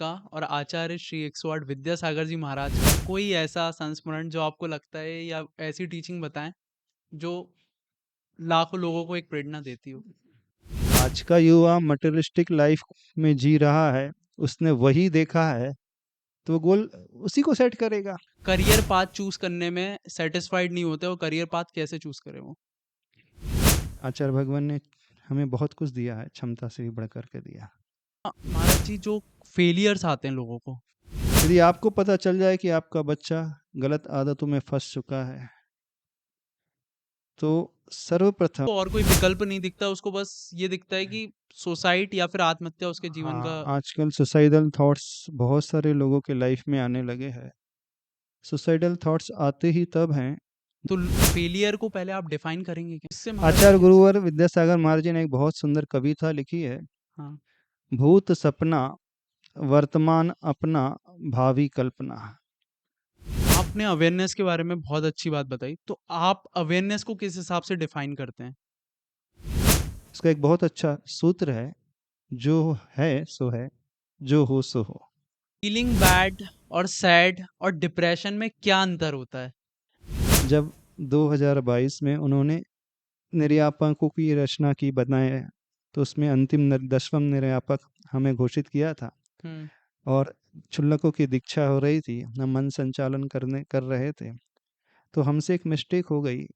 का और आचार्य श्री 108 विद्यासागर जी महाराज का कोई ऐसा संस्मरण जो आपको लगता है या ऐसी टीचिंग बताएं जो लाखों लोगों को एक प्रेरणा देती हो? आज का युवा मटेरियलिस्टिक लाइफ में जी रहा है। उसने वही देखा है तो वो गोल उसी को सेट करेगा। करियर पाथ चूज करने में सेटिस्फाइड नहीं होते, वो करियर पाथ कैसे चूज करें वो? आचार्य भगवान ने हमें बहुत कुछ दिया है, क्षमता से भी बढ़ करके दिया। महाराज जी, जो फेलियर्स आते हैं लोगों को, यदि आपको पता चल जाए कि आपका बच्चा गलत आदतों में फंस चुका है तो सर्वप्रथम तो और कोई विकल्प नहीं दिखता उसको, बस ये दिखता है कि सुसाइड या फिर आत्महत्या उसके जीवन का। आजकल सुसाइडल थॉट्स बहुत सारे लोगों के लाइफ में आने लगे हैं। सुसाइडल थॉट्स आते ही तब हैं। तो फेलियर को पहले आप डिफाइन करेंगे क्या इससे महाराज जी आचार्य कैसे? गुरुवर विद्यासागर महाराज जी ने एक बहुत सुंदर कविता लिखी है। हाँ। भूत सपना वर्तमान अपना भावी कल्पना। आपने अवेयरनेस के बारे में बहुत अच्छी बात बताई, तो आप अवेयरनेस को किस हिसाब से डिफाइन करते हैं? इसका एक बहुत अच्छा सूत्र है, जो है सो है, जो हो सो हो। फीलिंग बैड और सैड और डिप्रेशन में क्या अंतर होता है? जब 2022 में उन्होंने निर्यापकों की रचना की बनाए तो उसमें अंतिम 10वां निर्यापक हमें घोषित किया था। हम्म। और क्षुल्लकों की दीक्षा हो रही थी, हम मन संचालन करने कर रहे थे, तो हमसे एक मिस्टेक हो गई।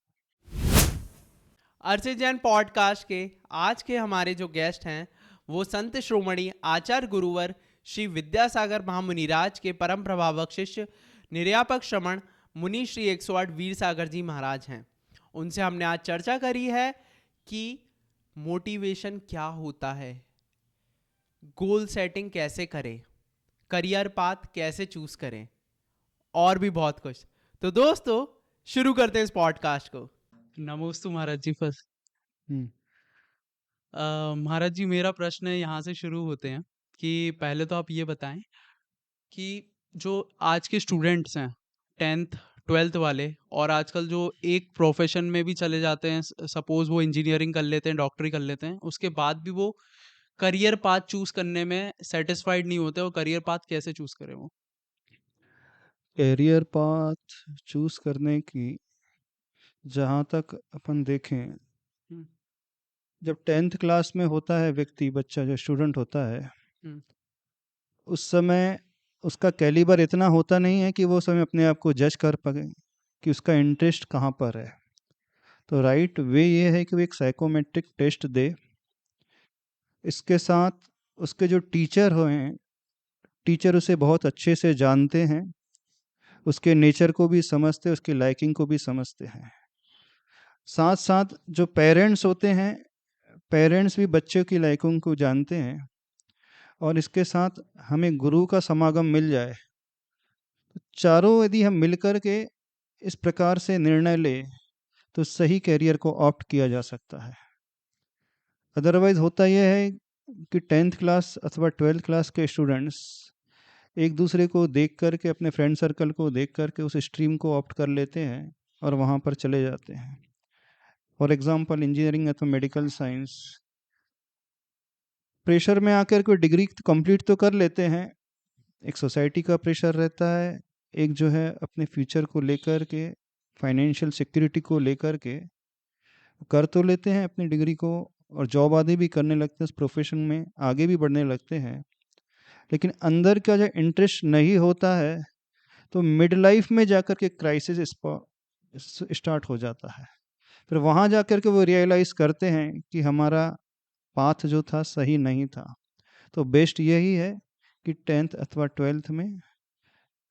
अर्चित जैन पॉडकास्ट के आज के हमारे जो गेस्ट हैं वो संत श्रोमणी आचार्य गुरुवर श्री विद्यासागर महामुनिराज के परम प्रभावक शिष्य निर्यापक श्रमण मुनि श्री 108 वीर सागर जी महाराज हैं। उनसे हमने आज चर्चा करी है कि मोटिवेशन क्या होता है, गोल सेटिंग कैसे करें, करियर पाथ कैसे चूज करें और भी बहुत कुछ। तो दोस्तों शुरू करते हैं इस पॉडकास्ट को। नमोस्तु महाराज जी। फर्स्ट हम्म, महाराज जी, मेरा प्रश्न है, यहाँ से शुरू होते हैं कि पहले तो आप ये बताएं कि जो आज के स्टूडेंट्स हैं, 10th 12th वाले, और आजकल जो एक प्रोफेशन में भी चले जाते हैं, सपोज वो इंजीनियरिंग कर लेते हैं, डॉक्टरी कर लेते हैं, उसके बाद भी वो करियर पाथ चूज करने में सेटिस्फाइड नहीं होते, वो करियर पाथ कैसे चूज करें वो? करियर पाथ चूज करने की, जहाँ तक अपन देखें, हम्म। जब 10th क्लास में होता है व्यक्ति, बच्चा जो स्टूडेंट होता है, हम्म। उस समय उसका कैलिबर इतना होता नहीं है कि वो उस समय अपने आप को जज कर पाए कि उसका इंटरेस्ट कहाँ पर है। तो राइट वे ये है कि वो एक साइकोमेट्रिक टेस्ट दे। इसके साथ उसके जो टीचर हुए, टीचर उसे बहुत अच्छे से जानते हैं, उसके नेचर को भी समझते, उसकी लाइकिंग को भी समझते हैं। साथ साथ जो पेरेंट्स होते हैं, पेरेंट्स भी बच्चों की लाइकिंग को जानते हैं। और इसके साथ हमें गुरु का समागम मिल जाए, तो चारों यदि हम मिलकर के इस प्रकार से निर्णय ले तो सही कैरियर को ऑप्ट किया जा सकता है। अदरवाइज होता यह है कि 10th क्लास अथवा 12th क्लास के स्टूडेंट्स एक दूसरे को देख करके, अपने फ्रेंड सर्कल को देख करके उस स्ट्रीम को ऑप्ट कर लेते हैं और वहाँ पर चले जाते हैं। फॉर एग्जांपल इंजीनियरिंग अथवा मेडिकल साइंस, प्रेशर में आकर कोई डिग्री कंप्लीट तो कर लेते हैं, एक सोसाइटी का प्रेशर रहता है, एक जो है अपने फ्यूचर को लेकर के, फाइनेंशियल सिक्योरिटी को लेकर के कर तो लेते हैं अपनी डिग्री को, और जॉब आदि भी करने लगते हैं, उस प्रोफेशन में आगे भी बढ़ने लगते हैं। लेकिन अंदर का जो इंटरेस्ट नहीं होता है, तो मिड लाइफ में जाकर के क्राइसिस स्टार्ट हो जाता है। फिर वहाँ जाकर के वो रियलाइज़ करते हैं कि हमारा पाथ जो था सही नहीं था। तो बेस्ट यही है कि 10th अथवा 12th में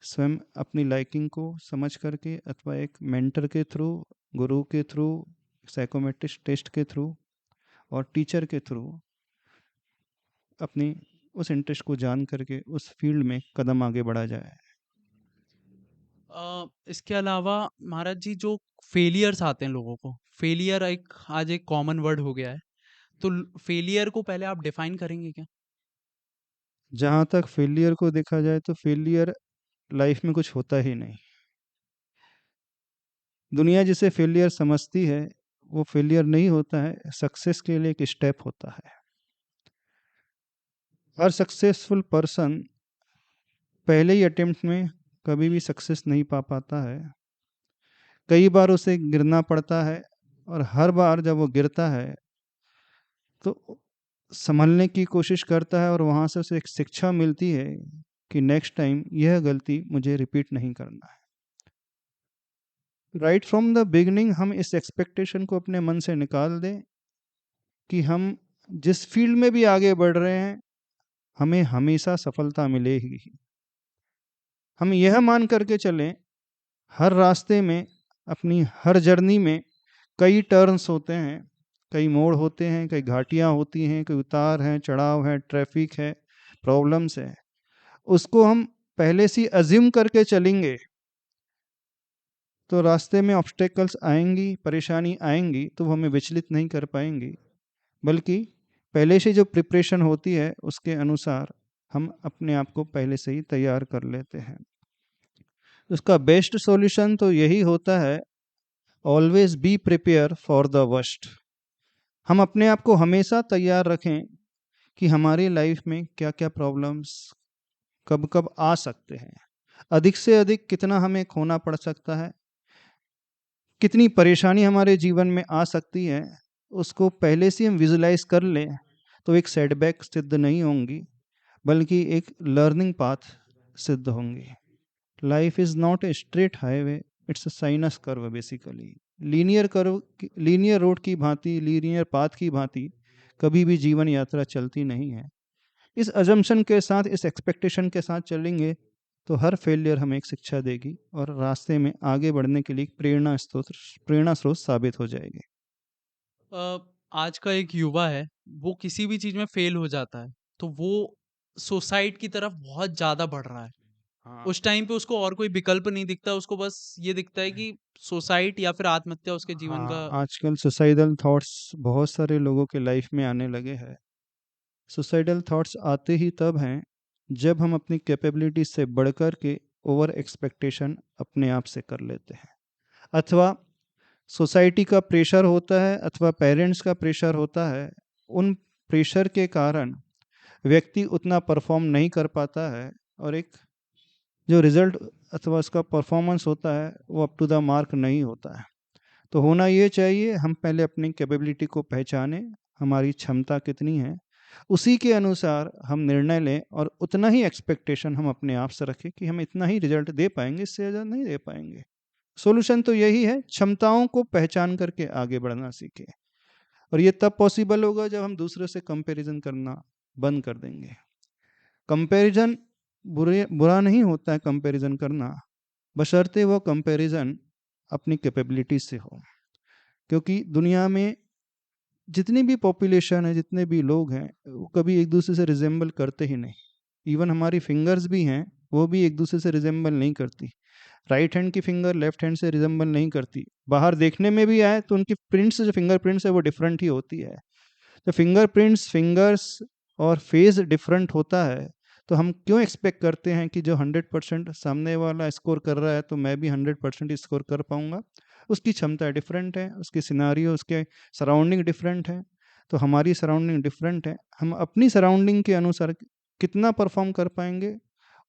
स्वयं अपनी लाइकिंग को समझ करके, अथवा एक मेंटर के थ्रू, गुरु के थ्रू, साइकोमेट्रिक टेस्ट के थ्रू और टीचर के थ्रू अपनी उस इंटरेस्ट को जान करके उस फील्ड में कदम आगे बढ़ा जाए। इसके अलावा महाराज जी, जो फेलियर्स आते हैं लोगों को, फेलियर एक आज एक कॉमन वर्ड हो गया है, तो फेलियर को पहले आप डिफाइन करेंगे क्या? जहाँ तक फेलियर को देखा जाए तो फेलियर लाइफ में कुछ होता ही नहीं। दुनिया जिसे फेलियर समझती है वो फेलियर नहीं होता है, सक्सेस के लिए एक स्टेप होता है। हर सक्सेसफुल पर्सन पहले ही अटेम्प्ट में कभी भी सक्सेस नहीं पा पाता है। कई बार उसे गिरना पड़ता है और हर बार जब वो गिरता है तो संभलने की कोशिश करता है और वहाँ से उसे एक शिक्षा मिलती है कि नेक्स्ट टाइम यह गलती मुझे रिपीट नहीं करना है। राइट फ्रॉम द बिगिनिंग हम इस एक्सपेक्टेशन को अपने मन से निकाल दें कि हम जिस फील्ड में भी आगे बढ़ रहे हैं हमें हमेशा सफलता मिलेगी। हम यह मान करके चलें हर रास्ते में, अपनी हर जर्नी में कई टर्न्स होते हैं, कई मोड़ होते हैं, कई घाटियाँ होती हैं, कई उतार हैं, चढ़ाव है, ट्रैफिक है, प्रॉब्लम्स है। उसको हम पहले से अज्यूम करके चलेंगे तो रास्ते में ऑब्स्टेकल्स आएंगी, परेशानी आएंगी, तो वो हमें विचलित नहीं कर पाएंगी, बल्कि पहले से जो प्रिपरेशन होती है उसके अनुसार हम अपने आप को पहले से ही तैयार कर लेते हैं। उसका बेस्ट सॉल्यूशन तो यही होता है, always be prepare for the worst. हम अपने आप को हमेशा तैयार रखें कि हमारी लाइफ में क्या क्या प्रॉब्लम्स कब कब आ सकते हैं, अधिक से अधिक कितना हमें खोना पड़ सकता है, कितनी परेशानी हमारे जीवन में आ सकती है, उसको पहले से हम विजुलाइज कर लें तो एक सेटबैक सिद्ध नहीं होंगी, बल्कि एक लर्निंग पाथ सिद्ध होंगी। Life is not a straight highway, it's a sinus curve basically. Linear curve, linear road की भांति, लीनियर पाथ की भांति कभी भी जीवन यात्रा चलती नहीं है। इस अजम्पशन के साथ, इस एक्सपेक्टेशन के साथ चलेंगे तो हर फेलियर हमें एक शिक्षा देगी और रास्ते में आगे बढ़ने के लिए प्रेरणा स्रोत साबित हो जाएगी। आज का एक युवा है, वो किसी भी चीज में फेल हो जाता है तो वो सुसाइड की तरफ बहुत ज्यादा बढ़ रहा है। हाँ, उस टाइम पे उसको और कोई विकल्प नहीं दिखता, उसको बस ये दिखता है कि सुसाइड या फिर आत्महत्या उसके जीवन का। हाँ, आजकल सुसाइडल थॉट्स बहुत सारे लोगों के लाइफ में आने लगे हैं। सुसाइडल थॉट्स आते ही तब हैं जब हम अपनी कैपेबिलिटी से बढ़कर के ओवर एक्सपेक्टेशन अपने आप से कर लेते हैं, अथवा सोसाइटी का प्रेशर होता है, अथवा पेरेंट्स का प्रेशर होता है। उन प्रेशर के कारण व्यक्ति उतना परफॉर्म नहीं कर पाता है और एक जो रिजल्ट अथवा उसका परफॉर्मेंस होता है वो अप टू द मार्क नहीं होता है। तो होना ये चाहिए, हम पहले अपनी कैपेबिलिटी को पहचानें, हमारी क्षमता कितनी है, उसी के अनुसार हम निर्णय लें और उतना ही एक्सपेक्टेशन हम अपने आप से रखें कि हम इतना ही रिजल्ट दे पाएंगे, इससे ज़्यादा नहीं दे पाएंगे। सॉल्यूशन तो यही है, क्षमताओं को पहचान करके आगे बढ़ना सीखें। और ये तब पॉसिबल होगा जब हम दूसरे से कंपैरिजन करना बंद कर देंगे। कंपैरिजन बुरा नहीं होता है कंपैरिजन करना, बशर्ते वो कंपैरिजन अपनी कैपेबिलिटी से हो। क्योंकि दुनिया में जितनी भी पॉपुलेशन है, जितने भी लोग हैं, वो कभी एक दूसरे से रिजेंबल करते ही नहीं। इवन हमारी फिंगर्स भी हैं, वो भी एक दूसरे से रिजेंबल नहीं करती। राइट हैंड की फिंगर लेफ्ट हैंड से रिजेंबल नहीं करती। बाहर देखने में भी आए तो उनकी प्रिंट्स, जो फिंगर प्रिंट्स है, वो डिफरेंट ही होती है। तो फिंगर प्रिंट्स, फिंगर्स और फेस डिफरेंट होता है, तो हम क्यों एक्सपेक्ट करते हैं कि जो 100% सामने वाला स्कोर कर रहा है तो मैं भी 100% स्कोर कर पाऊंगा। उसकी क्षमता डिफरेंट है, उसकी सिनारियो, उसके सराउंडिंग डिफरेंट है। तो हमारी सराउंडिंग डिफरेंट है, हम अपनी सराउंडिंग के अनुसार कितना परफॉर्म कर पाएंगे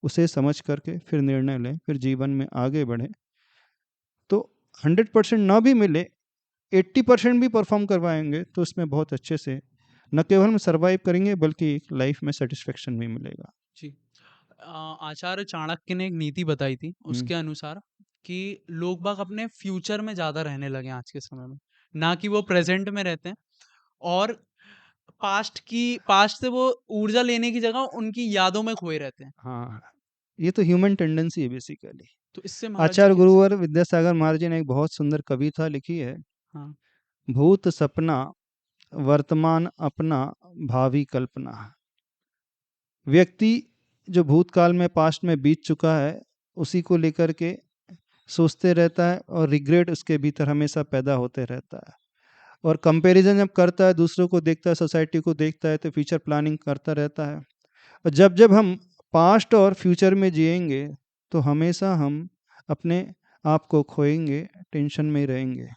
उसे समझ करके फिर निर्णय लें, फिर जीवन में आगे बढ़ें। तो 100% ना भी मिले, 80% भी परफॉर्म करवाएंगे तो इसमें बहुत अच्छे से न केवल हम सर्वाइव करेंगे बल्कि लाइफ में सेटिस्फेक्शन भी मिलेगा। जी। आचार्य चाणक्य ने एक नीति बताई थी, उसके अनुसार कि लोग बाग अपने फ्यूचर में ज्यादा रहने लगे हैं आज के समय में, ना कि वो प्रेजेंट में रहते हैं। और पास्ट से वो ऊर्जा लेने की जगह उनकी यादों में खोए रहते हैं। हाँ, ये तो ह्यूमन टेंडेंसी है बेसिकली। तो इससे महाराज जी आचार्य कैसे? गुरुवर विद्यासागर महाराज जी ने एक बहुत सुंदर कविता लिखी है, हाँ। भूत सपना वर्तमान अपना भावी कल्पना। व्यक्ति जो भूतकाल में, पास्ट में बीत चुका है, उसी को लेकर के सोचते रहता है और रिग्रेट उसके भीतर हमेशा पैदा होते रहता है। और कंपैरिजन जब करता है, दूसरों को देखता है, सोसाइटी को देखता है, तो फ्यूचर प्लानिंग करता रहता है। और जब जब हम पास्ट और फ्यूचर में जिएंगे तो हमेशा हम अपने आप को खोएंगे, टेंशन में ही रहेंगे।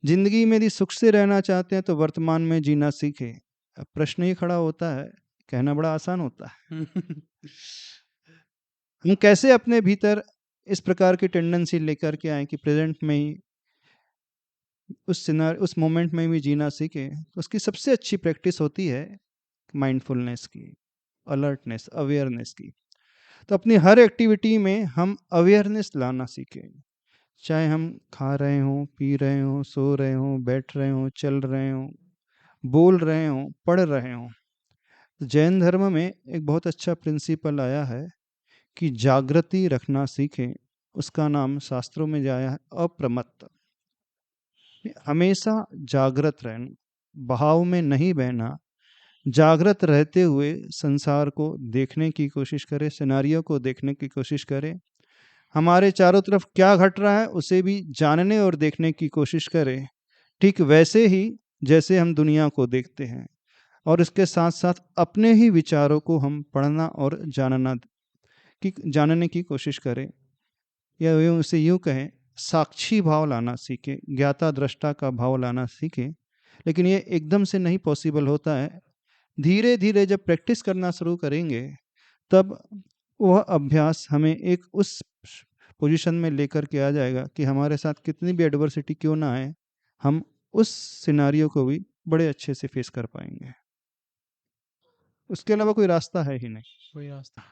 जिंदगी में यदि सुख से रहना चाहते हैं तो वर्तमान में जीना सीखें। अब प्रश्न ये खड़ा होता है, कहना बड़ा आसान होता है, हम कैसे अपने भीतर इस प्रकार की टेंडेंसी लेकर के आए कि प्रेजेंट में ही उस मोमेंट में भी जीना सीखें। तो उसकी सबसे अच्छी प्रैक्टिस होती है माइंडफुलनेस की, अलर्टनेस, अवेयरनेस की। तो अपनी हर एक्टिविटी में हम अवेयरनेस लाना सीखें, चाहे हम खा रहे हों, पी रहे हों, सो रहे हों, बैठ रहे हों, चल रहे हों, बोल रहे हों, पढ़ रहे हों। तो जैन धर्म में एक बहुत अच्छा प्रिंसिपल आया है कि जागृति रखना सीखें। उसका नाम शास्त्रों में आया है अप्रमत्त। हमेशा जागृत रहना, बहाव में नहीं बहना, जागृत रहते हुए संसार को देखने की कोशिश करें, सिनारियों को देखने की कोशिश करें। हमारे चारों तरफ क्या घट रहा है उसे भी जानने और देखने की कोशिश करें, ठीक वैसे ही जैसे हम दुनिया को देखते हैं। और इसके साथ साथ अपने ही विचारों को हम पढ़ना और जानने की कोशिश करें, या उसे यूँ कहें साक्षी भाव लाना सीखें, ज्ञाता दृष्टा का भाव लाना सीखें। लेकिन ये एकदम से नहीं पॉसिबल होता है। धीरे धीरे जब प्रैक्टिस करना शुरू करेंगे तब वह अभ्यास हमें एक उस पोजीशन में लेकर के आ जाएगा कि हमारे साथ कितनी भी एडवर्सिटी क्यों ना आए, हम उस सिनारियो को भी बड़े अच्छे से फेस कर पाएंगे। उसके अलावा कोई रास्ता है ही नहीं। कोई रास्ता।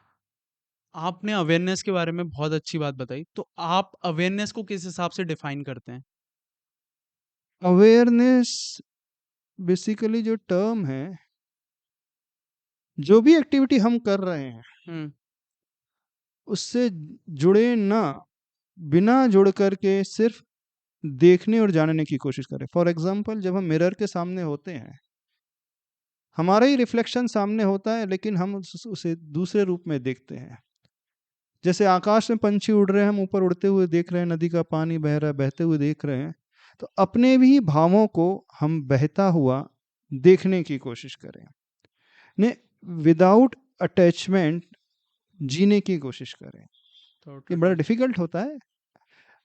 आपने अवेयरनेस के बारे में बहुत अच्छी बात बताई, तो आप अवेयरनेस को किस हिसाब से डिफाइन करते हैं? अवेयरनेस बेसिकली जो टर्म है, जो भी एक्टिविटी हम कर रहे हैं हम्म। उससे जुड़े ना, बिना जुड़ करके सिर्फ देखने और जानने की कोशिश करें। फॉर एग्जाम्पल, जब हम मिरर के सामने होते हैं, हमारा ही रिफ्लेक्शन सामने होता है लेकिन हम उसे दूसरे रूप में देखते हैं। जैसे आकाश में पंछी उड़ रहे हैं, हम ऊपर उड़ते हुए देख रहे हैं, नदी का पानी बह रहा है, बहते हुए देख रहे हैं। तो अपने भी भावों को हम बहता हुआ देखने की कोशिश करें, ने विदाउट अटैचमेंट जीने की कोशिश करें। ये बड़ा डिफिकल्ट होता है।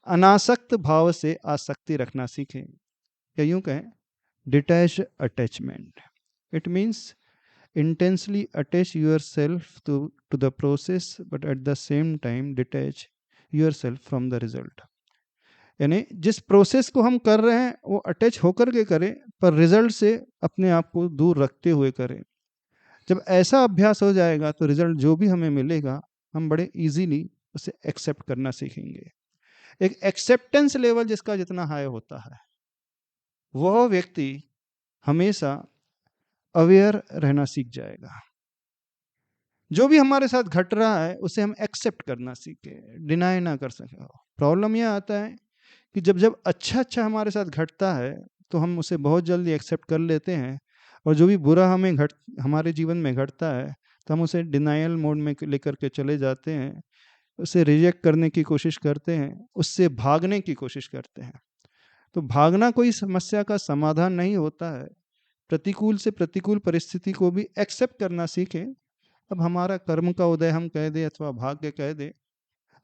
अनासक्त भाव से आसक्ति रखना सीखें, या यूं कहें detach attachment. It means intensely attach yourself to the process but at the same time detach yourself from the result। यानी जिस प्रोसेस को हम कर रहे हैं वो अटैच होकर के करें, पर रिजल्ट से अपने आप को दूर रखते हुए करें। जब ऐसा अभ्यास हो जाएगा तो रिजल्ट जो भी हमें मिलेगा हम बड़े इजीली उसे एक्सेप्ट करना सीखेंगे। एक एक्सेप्टेंस लेवल जिसका जितना हाई होता है, वह व्यक्ति हमेशा अवेयर रहना सीख जाएगा। जो भी हमारे साथ घट रहा है उसे हम एक्सेप्ट करना सीखे, डिनाई ना कर सके। प्रॉब्लम यह आता है कि जब जब अच्छा अच्छा हमारे साथ घटता है तो हम उसे बहुत जल्दी एक्सेप्ट कर लेते हैं, और जो भी बुरा हमारे जीवन में घटता है तो हम उसे डिनाइल मोड में लेकर के चले जाते हैं, उसे रिजेक्ट करने की कोशिश करते हैं, उससे भागने की कोशिश करते हैं। तो भागना कोई समस्या का समाधान नहीं होता है। प्रतिकूल से प्रतिकूल परिस्थिति को भी एक्सेप्ट करना सीखें। अब हमारा कर्म का उदय हम कह दे, अथवा भाग्य कह दे,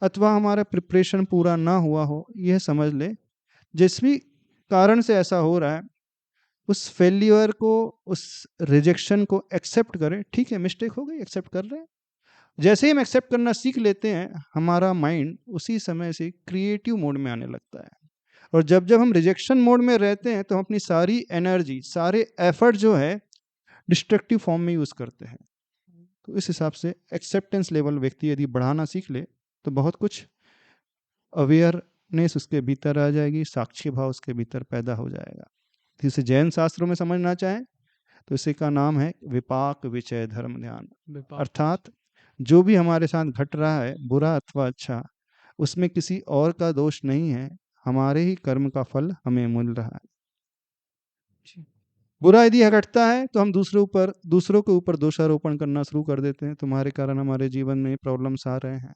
अथवा हमारा प्रिपरेशन पूरा ना हुआ हो, यह समझ ले। जिस भी कारण से ऐसा हो रहा है उस फेल्यूर को, उस रिजेक्शन को एक्सेप्ट करें। ठीक है, मिस्टेक हो गई, एक्सेप्ट कर रहे हैं। जैसे ही हम एक्सेप्ट करना सीख लेते हैं, हमारा माइंड उसी समय से क्रिएटिव मोड में आने लगता है। और जब जब हम रिजेक्शन मोड में रहते हैं तो हम अपनी सारी एनर्जी, सारे एफर्ट जो है डिस्ट्रक्टिव फॉर्म में यूज करते हैं। तो इस हिसाब से एक्सेप्टेंस लेवल व्यक्ति यदि बढ़ाना सीख ले तो बहुत कुछ अवेयरनेस उसके भीतर आ जाएगी, साक्षी भाव उसके भीतर पैदा हो जाएगा। जिसे जैन शास्त्रों में समझना चाहें तो इसी का नाम है विपाक विचय धर्म ध्यान। अर्थात जो भी हमारे साथ घट रहा है, बुरा अथवा अच्छा, उसमें किसी और का दोष नहीं है, हमारे ही कर्म का फल हमें मिल रहा है। बुरा यदि घटता है तो हम दूसरों के ऊपर दोषारोपण करना शुरू कर देते हैं। तुम्हारे कारण हमारे जीवन में प्रॉब्लम्स आ रहे हैं,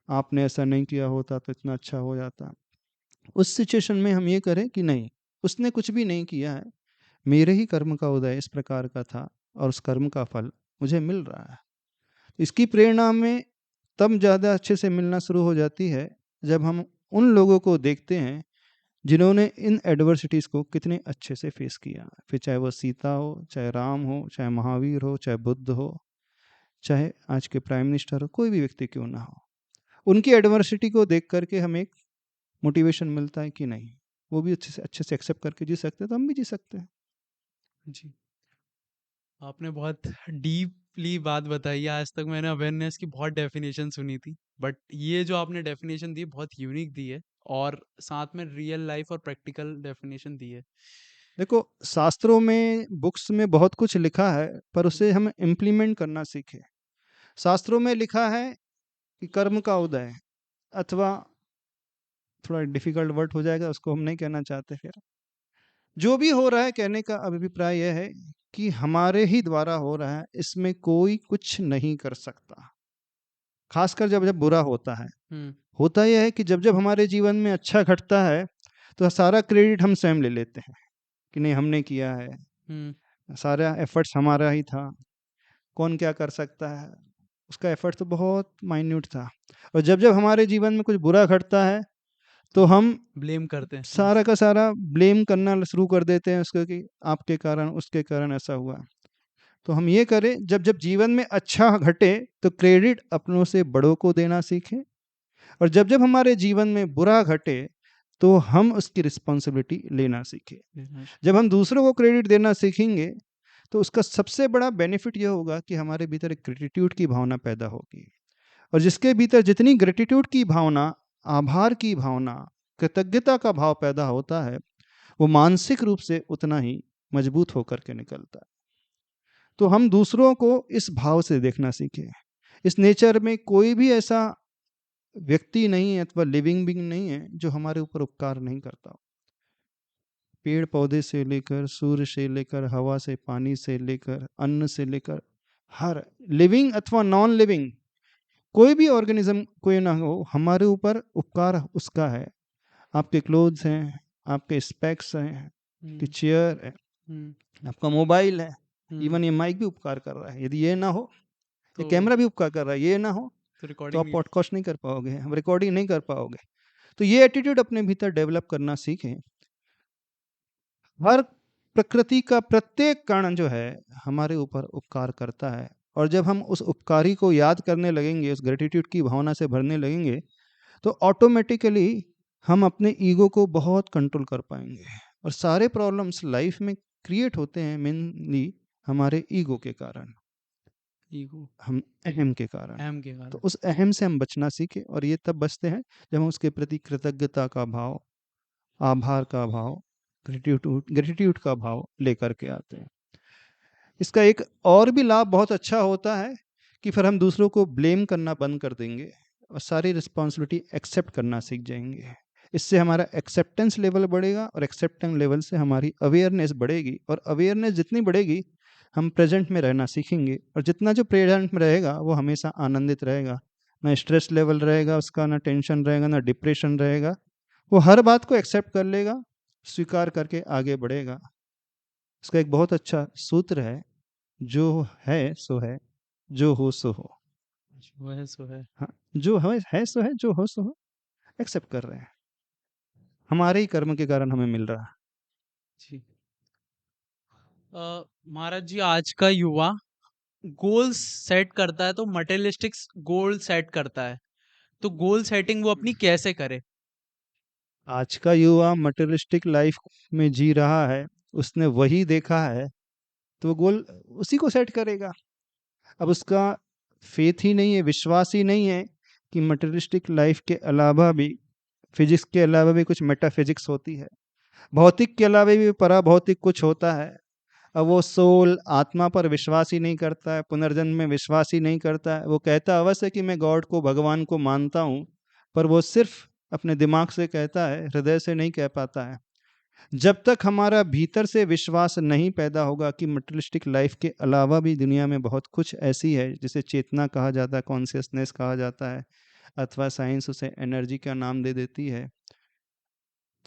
आपने ऐसा नहीं किया होता तो इतना अच्छा हो जाता। उस सिचुएशन में हम ये करें कि नहीं, उसने कुछ भी नहीं किया है, मेरे ही कर्म का उदय इस प्रकार का था और उस कर्म का फल मुझे मिल रहा है। इसकी प्रेरणा हमें तब ज़्यादा अच्छे से मिलना शुरू हो जाती है जब हम उन लोगों को देखते हैं जिन्होंने इन एडवर्सिटीज़ को कितने अच्छे से फेस किया। फिर चाहे वो सीता हो, चाहे राम हो, चाहे महावीर हो, चाहे बुद्ध हो, चाहे आज के प्राइम मिनिस्टर हो, कोई भी व्यक्ति क्यों ना हो, उनकी एडवर्सिटी को देख करके हमें एक मोटिवेशन मिलता है कि नहीं, वो भी अच्छे से एक्सेप्ट करके जी सकते हैं, तो हम भी जी सकते हैं। जी। आपने बहुत डीपली बात बताई है। आज तक मैंने अवेयरनेस की बहुत डेफिनेशन सुनी थी, बट ये जो आपने डेफिनेशन दी बहुत यूनिक दी है, और साथ में रियल लाइफ और प्रैक्टिकल डेफिनेशन दी है। देखो, शास्त्रों में, बुक्स में बहुत कुछ लिखा है, पर उसे हम इम्प्लीमेंट करना सीखें। शास्त्रों में लिखा है कि कर्म का उदय, अथवा थोड़ा डिफिकल्ट वर्ड हो जाएगा, उसको हम नहीं कहना चाहते। फिर जो भी हो रहा है, कहने का अभिप्राय यह है कि हमारे ही द्वारा हो रहा है, इसमें कोई कुछ नहीं कर सकता। खासकर जब जब बुरा होता है, हम्म। होता यह है कि जब जब हमारे जीवन में अच्छा घटता है, तो सारा क्रेडिट हम स्वयं ले लेते हैं कि नहीं, हमने किया है, सारा एफर्ट्स हमारा ही था, कौन क्या कर सकता है, उसका एफर्ट तो बहुत माइन्यूट था। और जब जब हमारे जीवन में कुछ बुरा घटता है, तो हम ब्लेम करते हैं। सारा का सारा ब्लेम करना शुरू कर देते हैं उसको, कि आपके कारण, उसके कारण ऐसा हुआ। तो हम ये करें, जब जब जीवन में अच्छा घटे, तो क्रेडिट अपनों से बड़ों को देना सीखें, और जब जब हमारे जीवन में बुरा घटे, तो हम उसकी रिस्पॉन्सिबिलिटी लेना सीखें। जब हम दूसरों को क्रेडिट देना सीखेंगे, तो उसका सबसे बड़ा बेनिफिट यह होगा कि हमारे भीतर एक ग्रेटिट्यूड की भावना पैदा होगी, और जिसके भीतर जितनी ग्रेटिट्यूड की भावना, आभार की भावना, कृतज्ञता का भाव पैदा होता है, वो मानसिक रूप से उतना ही मजबूत होकर के निकलता है। तो हम दूसरों को इस भाव से देखना सीखें। इस नेचर में कोई भी ऐसा व्यक्ति नहीं है अथवा लिविंग बीइंग नहीं है जो हमारे ऊपर उपकार नहीं करता हो। पेड़ पौधे से लेकर, सूर्य से लेकर, हवा से, पानी से लेकर, अन्न से लेकर, हर लिविंग अथवा नॉन लिविंग कोई भी ऑर्गेनिज्म कोई ना हो, हमारे ऊपर उपकार उसका है। आपके क्लोथ्स हैं, आपके स्पेक्स हैं, आपकी चेयर है, आपका मोबाइल है, इवन ये माइक भी उपकार कर रहा है। यदि ये ना हो, ये कैमरा भी उपकार कर रहा है, ये ना हो, तो तो रिकॉर्डिंग आप पॉडकास्ट नहीं कर पाओगे, आप रिकॉर्डिंग नहीं कर पाओगे। तो ये एटीट्यूड अपने भीतर डेवलप करना सीखें। हर प्रकृति का प्रत्येक कण जो है हमारे ऊपर उपकार करता है, और जब हम उस उपकारी को याद करने लगेंगे, उस ग्रेटिट्यूड की भावना से भरने लगेंगे, तो ऑटोमेटिकली हम अपने ईगो को बहुत कंट्रोल कर पाएंगे। और सारे प्रॉब्लम्स लाइफ में क्रिएट होते हैं मेनली हमारे ईगो के कारण, ईगो, हम अहम के कारण। अहम के तो कारण। उस अहम से हम बचना सीखें, और ये तब बचते हैं जब हम उसके प्रति कृतज्ञता का भाव, आभार का भाव, ग्रेटिट्यूड का भाव लेकर के आते हैं। इसका एक और भी लाभ बहुत अच्छा होता है कि फिर हम दूसरों को ब्लेम करना बंद कर देंगे, और सारी रिस्पॉन्सिबिलिटी एक्सेप्ट करना सीख जाएंगे। इससे हमारा एक्सेप्टेंस लेवल बढ़ेगा, और एक्सेप्टेंस लेवल से हमारी अवेयरनेस बढ़ेगी, और अवेयरनेस जितनी बढ़ेगी, हम प्रेजेंट में रहना सीखेंगे, और जितना जो प्रेजेंट में रहेगा वो हमेशा आनंदित रहेगा। ना स्ट्रेस लेवल रहेगा उसका, ना टेंशन रहेगा, ना डिप्रेशन रहेगा। वो हर बात को एक्सेप्ट कर लेगा, स्वीकार करके आगे बढ़ेगा। इसका एक बहुत अच्छा सूत्र है, जो है सो है, जो हो सो हो। वो है सो है। हाँ, जो है सो है, जो हो सो हो, एक्सेप्ट कर रहे हैं। हमारे ही कर्म के कारण हमें मिल रहा है। जी। महाराज जी, आज का युवा गोल्स सेट करता है तो मटेरियलिस्टिक गोल सेट करता है, तो गोल सेटिंग वो अपनी कैसे करे? आज का युवा मटेरियलिस्टिक लाइफ में जी रहा है, उसने वही देखा है, तो वो गोल उसी को सेट करेगा। अब उसका फेथ ही नहीं है, विश्वास ही नहीं है कि मटेरियलिस्टिक लाइफ के अलावा भी, फिजिक्स के अलावा भी कुछ मेटाफिजिक्स होती है, भौतिक के अलावा भी परा भौतिक कुछ होता है। अब वो सोल आत्मा पर विश्वास ही नहीं करता है, पुनर्जन्म में विश्वास ही नहीं करता है। वो कहता अवश्य कि मैं गॉड को, भगवान को मानता हूँ, पर वो सिर्फ अपने दिमाग से कहता है, हृदय से नहीं कह पाता है। जब तक हमारा भीतर से विश्वास नहीं पैदा होगा कि मटेरियलिस्टिक लाइफ के अलावा भी दुनिया में बहुत कुछ ऐसी है जिसे चेतना कहा जाता है, कॉन्शियसनेस कहा जाता है, अथवा साइंस उसे एनर्जी का नाम दे देती है,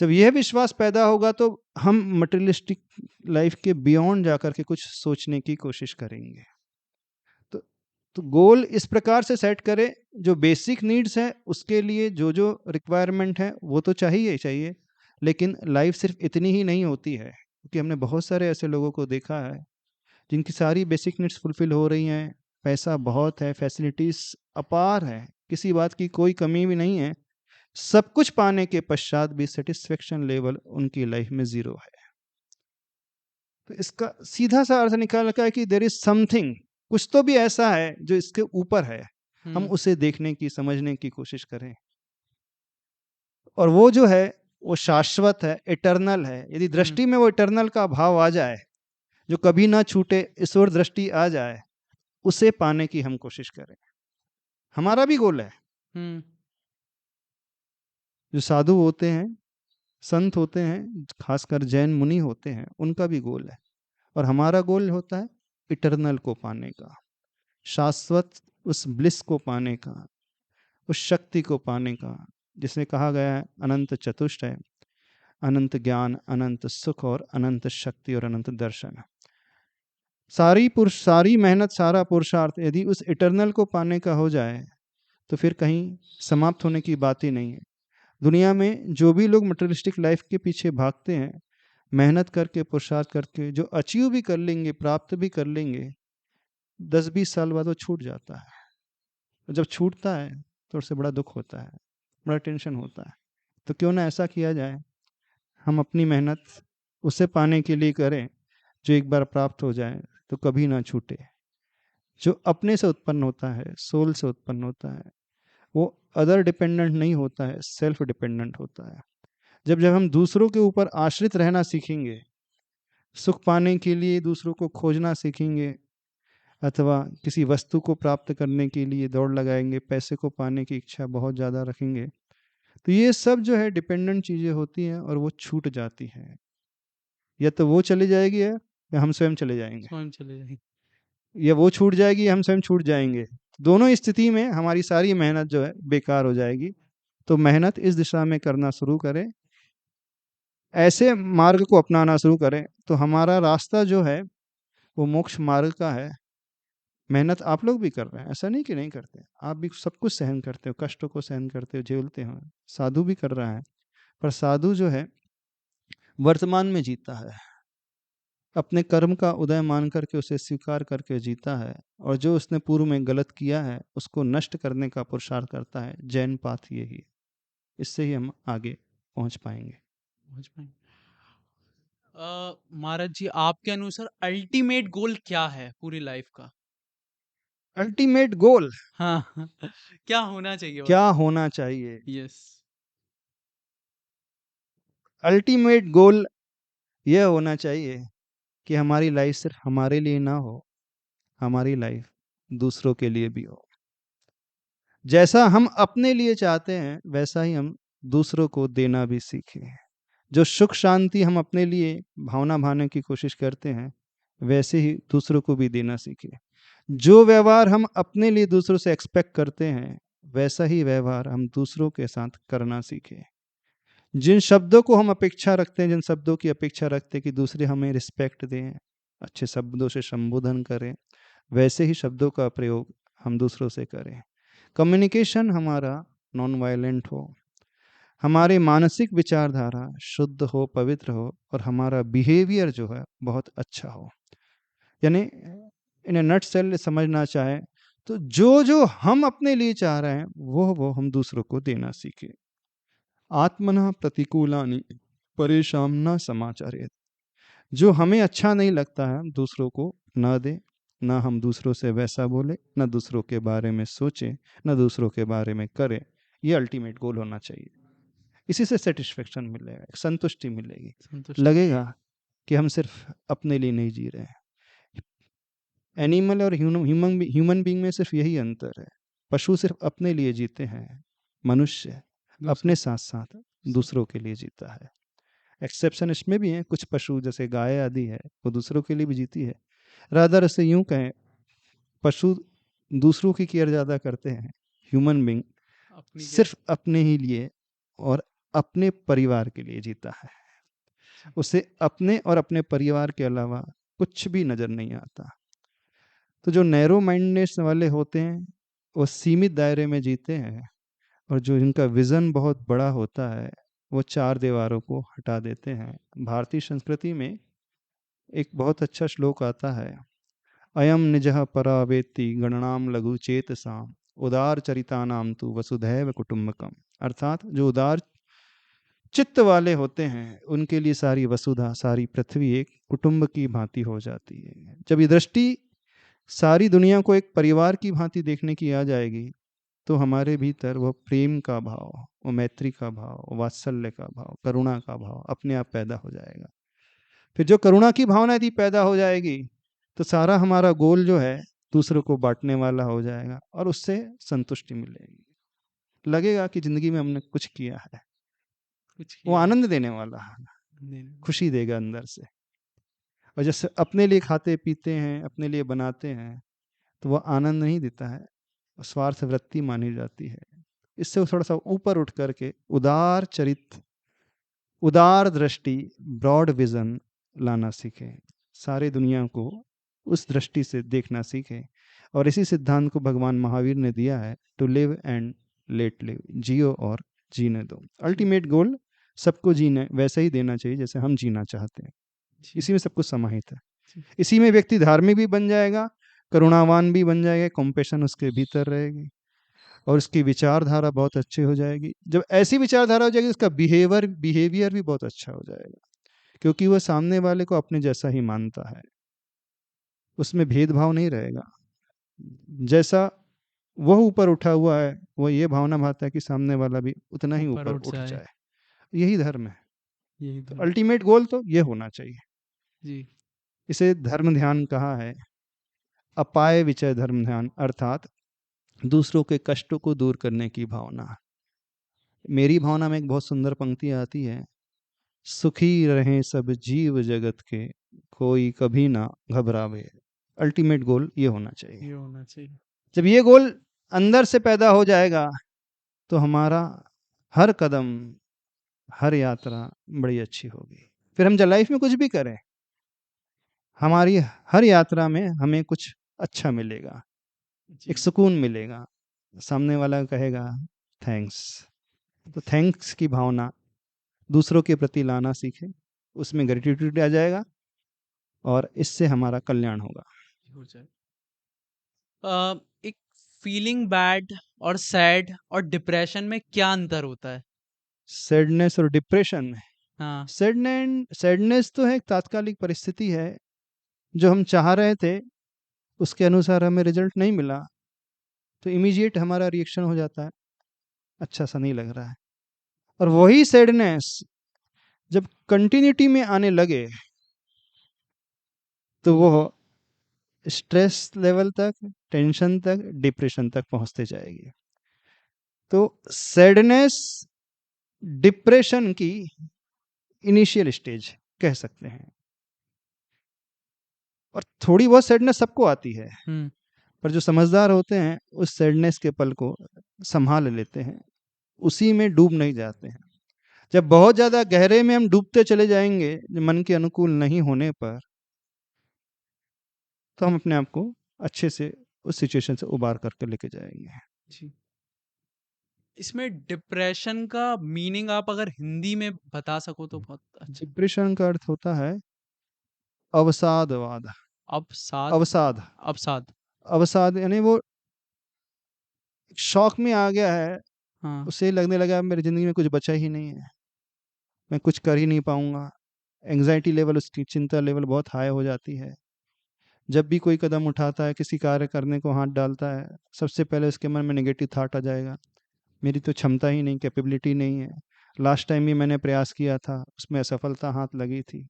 जब यह विश्वास पैदा होगा, तो हम मटेरियलिस्टिक लाइफ के बियॉन्ड जाकर के कुछ सोचने की कोशिश करेंगे। तो तो गोल इस प्रकार से सेट करें, जो बेसिक नीड्स है उसके लिए जो जो रिक्वायरमेंट है वो तो चाहिए ही चाहिए, लेकिन लाइफ सिर्फ इतनी ही नहीं होती है, क्योंकि हमने बहुत सारे ऐसे लोगों को देखा है जिनकी सारी बेसिक नीड्स फुलफिल हो रही हैं, पैसा बहुत है, फैसिलिटीज अपार है, किसी बात की कोई कमी भी नहीं है, सब कुछ पाने के पश्चात भी सेटिस्फेक्शन लेवल उनकी लाइफ में 0 है। तो इसका सीधा सा अर्थ निकाल का है कि देयर इज समथिंग, कुछ तो भी ऐसा है जो इसके ऊपर है, हम उसे देखने की, समझने की कोशिश करें। और वो जो है वो शाश्वत है, इटर्नल है। यदि दृष्टि में वो इटर्नल का भाव आ जाए, जो कभी ना छूटे, ईश्वर दृष्टि आ जाए, उसे पाने की हम कोशिश करें। हमारा भी गोल है। जो साधु होते हैं, संत होते हैं, खासकर जैन मुनि होते हैं, उनका भी गोल है। और हमारा गोल होता है इटर्नल को पाने का, शाश्वत उस ब्लिस को पाने का, उस शक्ति को पाने का, जिसमें कहा गया है अनंत चतुष्ट है, अनंत ज्ञान, अनंत सुख और अनंत शक्ति और अनंत दर्शन। सारी मेहनत, सारा पुरुषार्थ यदि उस इटर्नल को पाने का हो जाए तो फिर कहीं समाप्त होने की बात ही नहीं है। दुनिया में जो भी लोग मटेरियलिस्टिक लाइफ के पीछे भागते हैं, मेहनत करके, पुरुषार्थ करके जो अचीव भी कर लेंगे, प्राप्त भी कर लेंगे, 10-20 साल बाद वो छूट जाता है। जब छूटता है तो उससे बड़ा दुख होता है, बड़ा टेंशन होता है। तो क्यों ना ऐसा किया जाए, हम अपनी मेहनत उसे पाने के लिए करें जो एक बार प्राप्त हो जाए तो कभी ना छूटे, जो अपने से उत्पन्न होता है, सोल से उत्पन्न होता है, वो अदर डिपेंडेंट नहीं होता है, सेल्फ डिपेंडेंट होता है। जब जब हम दूसरों के ऊपर आश्रित रहना सीखेंगे, सुख पाने के लिए दूसरों को खोजना सीखेंगे, अथवा किसी वस्तु को प्राप्त करने के लिए दौड़ लगाएंगे, पैसे को पाने की इच्छा बहुत ज़्यादा रखेंगे, तो ये सब जो है डिपेंडेंट चीज़ें होती हैं और वो छूट जाती हैं। या तो वो चली जाएगी या हम स्वयं चले जाएंगे, स्वयं चले जाएंगे। या वो छूट जाएगी या हम स्वयं छूट जाएंगे। दोनों स्थिति में हमारी सारी मेहनत जो है बेकार हो जाएगी। तो मेहनत इस दिशा में करना शुरू करें, ऐसे मार्ग को अपनाना शुरू करें, तो हमारा रास्ता जो है वो मोक्ष मार्ग का है। मेहनत आप लोग भी कर रहे हैं, ऐसा नहीं कि नहीं करते, आप भी सब कुछ सहन करते हो, कष्टों को सहन करते हो, झेलते हो। साधु भी कर रहा है, पर साधु जो है वर्तमान में जीता है, अपने कर्म का उदय मान करके उसे स्वीकार करके जीता है, और जो उसने पूर्व में गलत किया है उसको नष्ट करने का पुरुषार्थ करता है। जैन पाथ यही है, इससे ही हम आगे पहुंच पाएंगे। महाराज जी, आपके अनुसार अल्टीमेट गोल क्या है पूरी लाइफ का? अल्टीमेट गोल हाँ क्या होना चाहिए? क्या होना चाहिए? यस। अल्टीमेट गोल यह होना चाहिए कि हमारी लाइफ सिर्फ हमारे लिए ना हो, हमारी लाइफ दूसरों के लिए भी हो। जैसा हम अपने लिए चाहते हैं वैसा ही हम दूसरों को देना भी सीखें। जो सुख शांति हम अपने लिए भावना भाने की कोशिश करते हैं, वैसे ही दूसरों को भी देना सीखें। जो व्यवहार हम अपने लिए दूसरों से एक्सपेक्ट करते हैं, वैसा ही व्यवहार हम दूसरों के साथ करना सीखें। जिन शब्दों को हम अपेक्षा रखते हैं, जिन शब्दों की अपेक्षा रखते हैं कि दूसरे हमें रिस्पेक्ट दें, अच्छे शब्दों से संबोधन करें, वैसे ही शब्दों का प्रयोग हम दूसरों से करें। कम्युनिकेशन हमारा नॉन वायलेंट हो, हमारे मानसिक विचारधारा शुद्ध हो, पवित्र हो, और हमारा बिहेवियर जो है बहुत अच्छा हो। यानी इन ए नटसेल समझना चाहे तो जो जो हम अपने लिए चाह रहे हैं वो हम दूसरों को देना सीखें। आत्मनः प्रतिकूलानि परेशान न समाचारेत। जो हमें अच्छा नहीं लगता है दूसरों को न दे, ना हम दूसरों से वैसा बोले, न दूसरों के बारे में सोचें, न दूसरों के बारे में करें। ये अल्टीमेट गोल होना चाहिए। इसी से सेटिस्फेक्शन मिलेगा, संतुष्टि मिलेगी, लगेगा कि हम सिर्फ अपने लिए नहीं जी रहे हैं। एनिमल और ह्यूमन बीइंग में सिर्फ यही अंतर है। पशु सिर्फ अपने लिए जीते हैं, मनुष्य अपने साथ साथ दूसरों के लिए जीता है। एक्सेप्शन इसमें भी है, कुछ पशु जैसे गाय आदि है वो दूसरों के लिए भी जीती है। रादर से यूं कहें, पशु दूसरों की केयर ज़्यादा करते हैं, ह्यूमन बीइंग सिर्फ अपने ही लिए और अपने परिवार के लिए जीता है। उसे अपने और अपने परिवार के अलावा कुछ भी नज़र नहीं आता। तो जो नैरो माइंडनेस वाले होते हैं वो सीमित दायरे में जीते हैं, और जो इनका विज़न बहुत बड़ा होता है वो चार दीवारों को हटा देते हैं। भारतीय संस्कृति में एक बहुत अच्छा श्लोक आता है, अयम निजः परा वेत्ति गणनाम लघु चेतसाम उदार चरितानाम तु वसुधैव कुटुंबकम। अर्थात जो उदार चित्त वाले होते हैं उनके लिए सारी वसुधा, सारी पृथ्वी एक कुटुंब की भांति हो जाती है। जब ये दृष्टि सारी दुनिया को एक परिवार की भांति देखने की आ जाएगी तो हमारे भीतर वो प्रेम का भाव, वो मैत्री का भाव, वात्सल्य का भाव, करुणा का भाव अपने आप पैदा हो जाएगा। फिर जो करुणा की भावना यदि पैदा हो जाएगी तो सारा हमारा गोल जो है दूसरों को बांटने वाला हो जाएगा और उससे संतुष्टि मिलेगी। लगेगा कि जिंदगी में हमने कुछ किया है, कुछ वो किया आनंद देने वाला है, नहीं, खुशी देगा अंदर से। और जैसे अपने लिए खाते पीते हैं, अपने लिए बनाते हैं, तो वह आनंद नहीं देता है, स्वार्थ वृत्ति मानी जाती है। इससे वो थोड़ा सा ऊपर उठ करके उदार चरित्र, उदार दृष्टि, ब्रॉड विजन लाना सीखे, सारे दुनिया को उस दृष्टि से देखना सीखे। और इसी सिद्धांत को भगवान महावीर ने दिया है, to live and let live, जियो और जीने दो। अल्टीमेट गोल सबको जीने वैसे ही देना चाहिए जैसे हम जीना चाहते हैं। जी, इसी में सब कुछ समाहित है। जी, इसी में व्यक्ति धार्मिक भी बन जाएगा, करुणावान भी बन जाएगा, कॉम्पेशन उसके भीतर रहेगी और उसकी विचारधारा बहुत अच्छी हो जाएगी। जब ऐसी विचारधारा हो जाएगी उसका बिहेवियर भी बहुत अच्छा हो जाएगा, क्योंकि वह सामने वाले को अपने जैसा ही मानता है, उसमें भेदभाव नहीं रहेगा। जैसा वह ऊपर उठा हुआ है वो ये भावना भाता है कि सामने वाला भी उतना ही ऊपर ऊपर उठ उठ जाए, जाए। यही धर्म है। यही तो धर्म। अल्टीमेट गोल तो ये होना चाहिए। जी, इसे धर्म ध्यान कहा है, अपाय विचय धर्म ध्यान, अर्थात दूसरों के कष्टों को दूर करने की भावना। मेरी भावना में एक बहुत सुंदर पंक्ति आती है, सुखी रहे सब जीव जगत के, कोई कभी ना घबरावे। अल्टीमेट गोल ये होना चाहिए। ये होना चाहिए। जब ये गोल अंदर से पैदा हो जाएगा तो हमारा हर कदम, हर यात्रा बड़ी अच्छी होगी। फिर हम जब लाइफ में कुछ भी करें, हमारी हर यात्रा में हमें कुछ अच्छा मिलेगा, जी, एक सुकून मिलेगा, सामने वाला कहेगा थैंक्स। तो थैंक्स की भावना दूसरों के प्रति लाना सीखे, उसमें ग्रेटिट्यूड आ जाएगा और इससे हमारा कल्याण होगा। हो जाए। एक फीलिंग बैड और सैड और डिप्रेशन में क्या अंतर होता है? सैडनेस और डिप्रेशन में, हाँ, सैडनेस तो है एक तात्कालिक परिस्थिति है, जो हम चाह रहे थे उसके अनुसार हमें रिजल्ट नहीं मिला तो इमीडिएट हमारा रिएक्शन हो जाता है, अच्छा सा नहीं लग रहा है। और वही सैडनेस जब कंटिन्यूटी में आने लगे तो वो स्ट्रेस लेवल तक, टेंशन तक, डिप्रेशन तक पहुंचते जाएगी। तो सैडनेस डिप्रेशन की इनिशियल स्टेज कह सकते हैं। और थोड़ी बहुत सैडनेस सबको आती है, हम्म, पर जो समझदार होते हैं उस सैडनेस के पल को संभाल लेते हैं, उसी में डूब नहीं जाते हैं। जब बहुत ज्यादा गहरे में हम डूबते चले जाएंगे मन के अनुकूल नहीं होने पर, तो हम अपने आप को अच्छे से उस सिचुएशन से उबार करके लेके जाएंगे। जी। इसमें डिप्रेशन का मीनिंग आप अगर हिंदी में बता सको तो बहुत अच्छा। डिप्रेशन का अर्थ होता है अवसादवाद। अवसाद, अवसाद, अवसाद। अवसाद यानी वो शौक में आ गया है, हाँ, उसे लगने लगा मेरी जिंदगी में कुछ बचा ही नहीं है, मैं कुछ कर ही नहीं पाऊंगा। एंग्जाइटी लेवल, उसकी चिंता लेवल बहुत हाई हो जाती है। जब भी कोई कदम उठाता है, किसी कार्य करने को हाथ डालता है, सबसे पहले उसके मन में नेगेटिव थाट आ जाएगा, मेरी तो क्षमता ही नहीं, कैपेबिलिटी नहीं है, लास्ट टाइम भी मैंने प्रयास किया था उसमें असफलता हाथ लगी थी।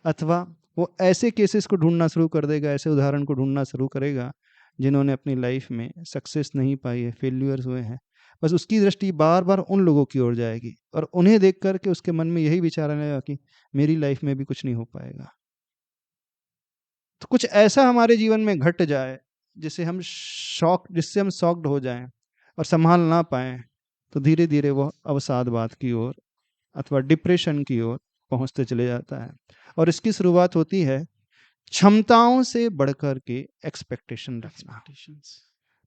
अथवा वो ऐसे केसेस को ढूंढना शुरू कर देगा, ऐसे उदाहरण को ढूंढना शुरू करेगा जिन्होंने अपनी लाइफ में सक्सेस नहीं पाई है, फेल्यूअर्स हुए हैं। बस उसकी दृष्टि बार बार उन लोगों की ओर जाएगी और उन्हें देख करके उसके मन में यही विचार आने लगा कि मेरी लाइफ में भी कुछ नहीं हो पाएगा। तो कुछ ऐसा हमारे जीवन में घट जाए जिससे हम शॉक्ड हो जाएं और संभाल ना पाए, तो धीरे धीरे वो अवसादवाद की ओर अथवा डिप्रेशन की ओर पहुंचते चले जाता है। और इसकी शुरुआत होती है क्षमताओं से बढ़कर के एक्सपेक्टेशन रखना। एक्सपेक्टेशंस।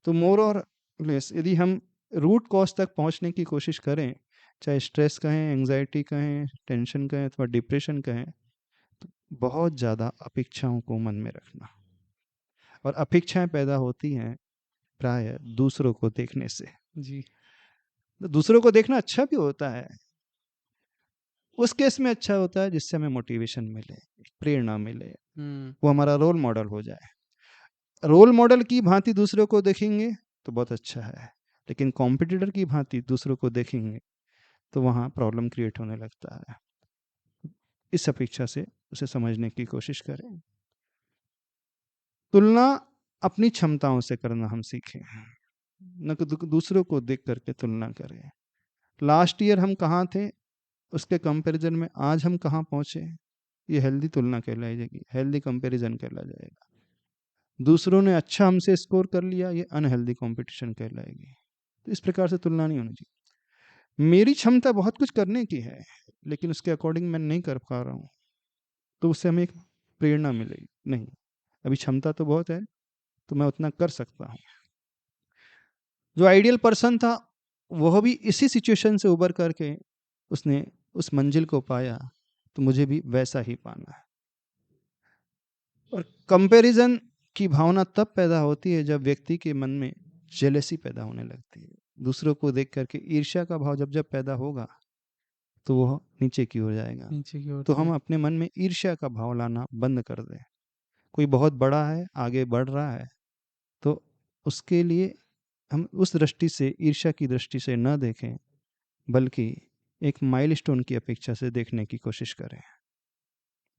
तो मोर और लेस यदि हम रूट कॉज तक पहुंचने की कोशिश करें, चाहे स्ट्रेस कहें, एंजाइटी कहें, टेंशन कहें अथवा डिप्रेशन कहें, तो बहुत ज़्यादा अपेक्षाओं को मन में रखना। और अपेक्षाएं पैदा होती हैं प्राय दूसरों को देखने से। जी। तो दूसरों को देखना अच्छा भी होता है, उस केस में अच्छा होता है जिससे हमें मोटिवेशन मिले, प्रेरणा मिले, वो हमारा रोल मॉडल हो जाए। रोल मॉडल की भांति दूसरों को देखेंगे तो बहुत अच्छा है, लेकिन कॉम्पिटिटर की भांति दूसरों को देखेंगे तो वहाँ प्रॉब्लम क्रिएट होने लगता है। इस अपेक्षा से उसे समझने की कोशिश करें। तुलना अपनी क्षमताओं से करना हम सीखें, न कि दूसरों को देख करके तुलना करें। लास्ट ईयर हम कहाँ थे, उसके कंपैरिजन में आज हम कहाँ पहुँचे, ये हेल्दी तुलना कहलाई जाएगी, हेल्दी कंपैरिजन कहला जाएगा। दूसरों ने अच्छा हमसे स्कोर कर लिया, ये अनहेल्दी कंपटीशन कहलाएगी। तो इस प्रकार से तुलना नहीं होनी चाहिए। मेरी क्षमता बहुत कुछ करने की है, लेकिन उसके अकॉर्डिंग मैं नहीं कर पा रहा हूँ, तो उससे हमें एक प्रेरणा मिलेगी, नहीं अभी क्षमता तो बहुत है, तो मैं उतना कर सकता हूँ। जो आइडियल पर्सन था वह भी इसी सिचुएशन से उबर करके उसने उस मंजिल को पाया, तो मुझे भी वैसा ही पाना है। और कंपैरिजन की भावना तब पैदा होती है जब व्यक्ति के मन में जेलसी पैदा होने लगती है। दूसरों को देख करके ईर्ष्या का भाव जब पैदा होगा तो वह नीचे की ओर जाएगा। नीचे की ओर तो से। हम अपने मन में ईर्ष्या का भाव लाना बंद कर दें। कोई बहुत बड़ा है, आगे बढ़ रहा है, तो उसके लिए हम उस दृष्टि से, ईर्ष्या की दृष्टि से न देखें, बल्कि एक माइलस्टोन की अपेक्षा से देखने की कोशिश करें।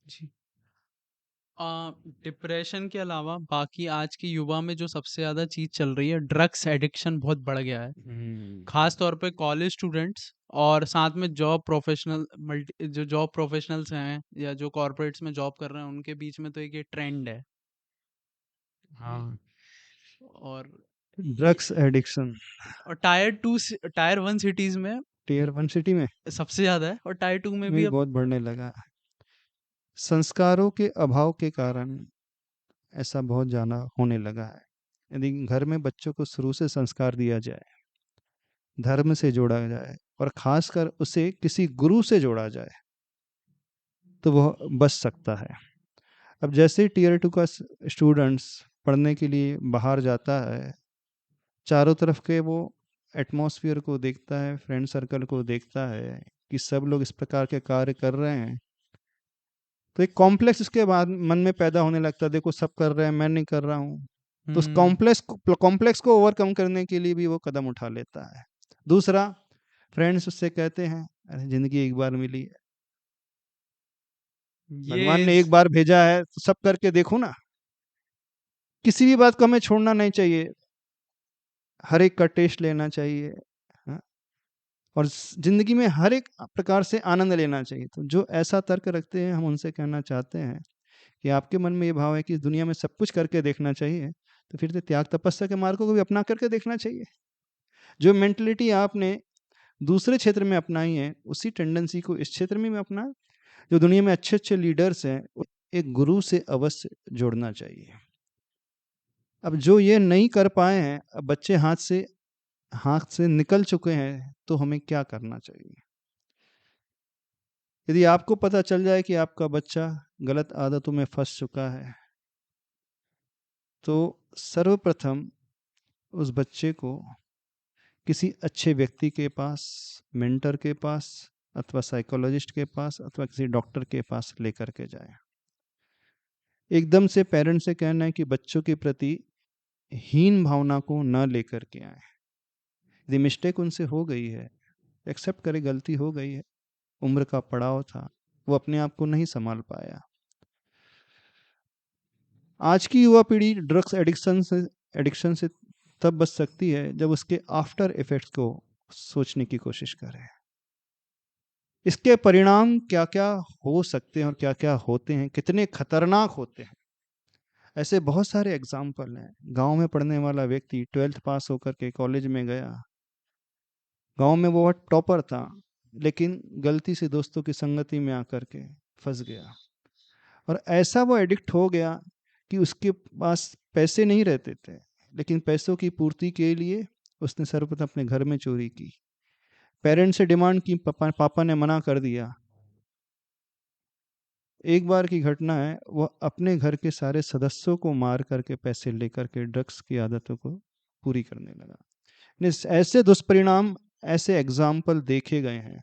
जी। डिप्रेशन के अलावा बाकी आज के युवा में जो सबसे ज़्यादा चीज़ चल रही है, ड्रग्स एडिक्शन बहुत बढ़ गया है। खास तौर पे कॉलेज स्टूडेंट्स और साथ में जॉब प्रोफेशनल, मल्टी जो जॉब प्रोफेशनल्स हैं या जो कॉर्पोरेट्स में जॉब कर रहे हैं, उनके बीच में तो एक ये ट्रेंड है। हाँ। और ड्रग्स एडिक्शन टायर 1 सिटीज़ में टीयर 1 सिटी में सबसे ज़्यादा है, और टायर 2 में भी भी अब बहुत बढ़ने लगा। संस्कारों के अभाव के कारण ऐसा बहुत ज़्यादा होने लगा है। यदि घर में बच्चों को शुरू से संस्कार दिया जाए, धर्म से जोड़ा जाए और खासकर उसे किसी गुरु से जोड़ा जाए, तो वह बच सकता है। अब जैसे ही टीयर 2 का स्टूडेंट्स पढ़ने के लिए बाहर जाता है, चारों तरफ के वो एटमॉस्फेयर को देखता है, फ्रेंड सर्कल को देखता है कि सब लोग इस प्रकार के कार्य कर रहे हैं, तो एक कॉम्प्लेक्स उसके बाद मन में पैदा होने लगता है, देखो सब कर रहे हैं, मैं नहीं कर रहा हूँ। तो उस कॉम्प्लेक्स को ओवरकम करने के लिए भी वो कदम उठा लेता है। दूसरा, फ्रेंड्स उससे कहते हैं, अरे जिंदगी एक बार मिली है, भगवान ये ने एक बार भेजा है, तो सब करके देखो ना। किसी भी बात को हमें छोड़ना नहीं चाहिए, हर एक का टेस्ट लेना चाहिए, हाँ? और जिंदगी में हर एक प्रकार से आनंद लेना चाहिए। तो जो ऐसा तर्क रखते हैं, हम उनसे कहना चाहते हैं कि आपके मन में ये भाव है कि इस दुनिया में सब कुछ करके देखना चाहिए, तो फिर तो त्याग तपस्या के मार्गों को भी अपना करके देखना चाहिए। जो मेंटलिटी आपने दूसरे क्षेत्र में अपनाई है, उसी टेंडेंसी को इस क्षेत्र में भी अपना। जो दुनिया में अच्छे अच्छे लीडर्स हैं, एक गुरु से अवश्य जोड़ना चाहिए। अब जो ये नहीं कर पाए हैं, अब बच्चे हाथ से निकल चुके हैं, तो हमें क्या करना चाहिए? यदि आपको पता चल जाए कि आपका बच्चा गलत आदतों में फंस चुका है, तो सर्वप्रथम उस बच्चे को किसी अच्छे व्यक्ति के पास, मेंटर के पास, अथवा साइकोलॉजिस्ट के पास, अथवा किसी डॉक्टर के पास लेकर के जाए। एकदम से पेरेंट्स से कहना है कि बच्चों के प्रति हीन भावना को न लेकर के आए। यदि मिस्टेक उनसे हो गई है, एक्सेप्ट करे गलती हो गई है, उम्र का पड़ाव था, वो अपने आप को नहीं संभाल पाया। आज की युवा पीढ़ी ड्रग्स एडिक्शन से तब बच सकती है जब उसके आफ्टर इफेक्ट्स को सोचने की कोशिश करें। इसके परिणाम क्या क्या हो सकते हैं और क्या क्या होते हैं, कितने खतरनाक होते हैं। ऐसे बहुत सारे एग्जाम्पल हैं। गांव में पढ़ने वाला व्यक्ति 12th पास होकर के कॉलेज में गया, गांव में वो टॉपर था, लेकिन गलती से दोस्तों की संगति में आकर के फंस गया, और ऐसा वो एडिक्ट हो गया कि उसके पास पैसे नहीं रहते थे, लेकिन पैसों की पूर्ति के लिए उसने सर्वप्रथम अपने घर में चोरी की। पेरेंट्स से डिमांड की, पापा ने मना कर दिया। एक बार की घटना है, वो अपने घर के सारे सदस्यों को मार करके पैसे लेकर के ड्रग्स की आदतों को पूरी करने लगा। ऐसे दुष्परिणाम, ऐसे एग्जाम्पल देखे गए हैं।